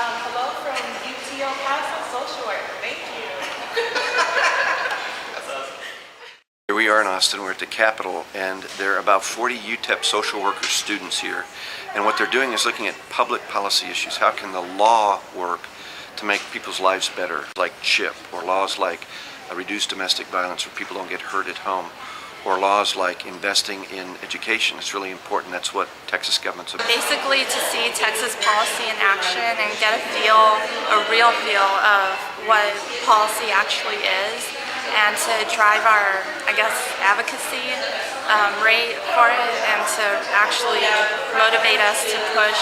Hello from UTEP Paso Social Work. Thank you. Here we are in Austin. We're at the Capitol, and there are about 40 UTEP social worker students here. And what they're doing is looking at public policy issues. How can the law work to make people's lives better, like CHIP, or laws like reduced domestic violence where people don't get hurt at home, or laws like investing in education. It's really important. That's what Texas government's about. Basically to see Texas policy in action and get a real feel of what policy actually is, and to drive our, advocacy rate for it, and to actually motivate us to push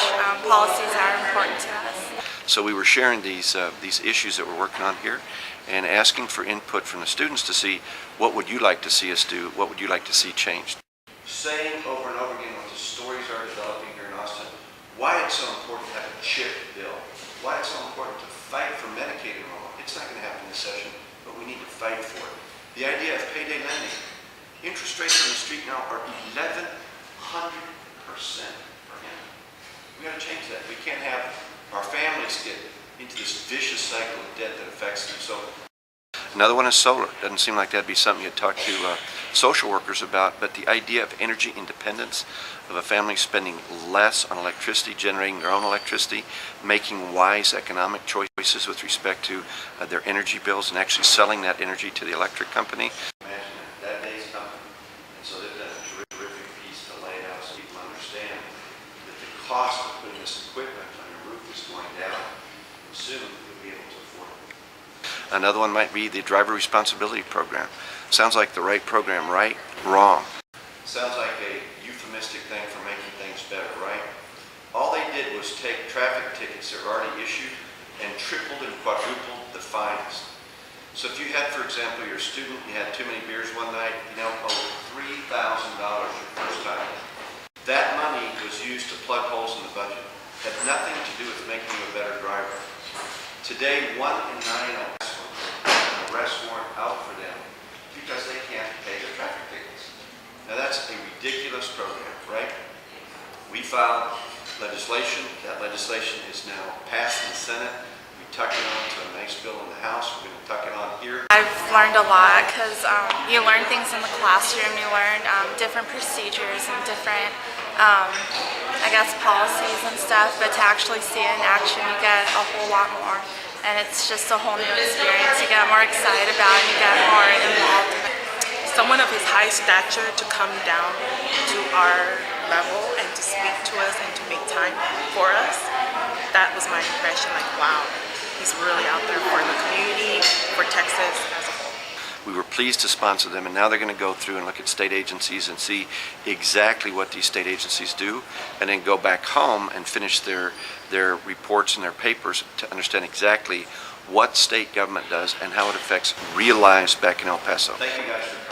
policies that are important to us. So we were sharing these issues that we're working on here and asking for input from the students to see what would you like to see us do, what would you like to see changed. Saying over and over again what the stories are developing here in Austin, why it's so important to have a CHIP bill, why it's so important to fight for Medicaid enrollment. It's not going to happen this session, but we need to fight for it. The idea of payday lending. Interest rates on the street now are 1,100% per annum. We got to change that. We can't have our families get into this vicious cycle of debt that affects them. So another one is solar. Doesn't seem like that'd be something you'd talk to social workers about, but the idea of energy independence, of a family spending less on electricity, generating their own electricity, making wise economic choices with respect to their energy bills, and actually selling that energy to the electric company. Imagine that day's coming. And so they've done a terrific piece to lay it out so people understand that the cost of putting this equipment on your roof is going down. Soon you'll be able to afford it. Another one might be the driver responsibility program. Sounds like the right program, right? Wrong. Sounds like a euphemistic thing for making things better, right? All they did was take traffic tickets that were already issued and tripled and quadrupled the fines. So if you had, for example, your student, you had too many beers one night, you now owe $3,000 your first time. That money was used to plug holes in the budget. Had nothing to do with making you a better driver. Today, 1 in 9 arrest warrant out for them because they can't pay their traffic tickets. Now that's a ridiculous program, right? We filed legislation. That legislation is now passed in the Senate. We tucked it on to a nice bill in the House. We're going to tuck it on here. I've learned a lot because you learn things in the classroom. You learn different procedures and different policies and stuff, but to actually see it in action, you get a whole lot more. And it's just a whole new experience. You get more excited about it, you get more involved in it. Someone of his high stature to come down to our level and to speak to us and to make time for us, that was my impression. Like, wow, he's really out there for the community, for Texas as a whole. We were pleased to sponsor them, and now they're going to go through and look at state agencies and see exactly what these state agencies do, and then go back home and finish their reports and their papers to understand exactly what state government does and how it affects real lives back in El Paso. Thank you guys for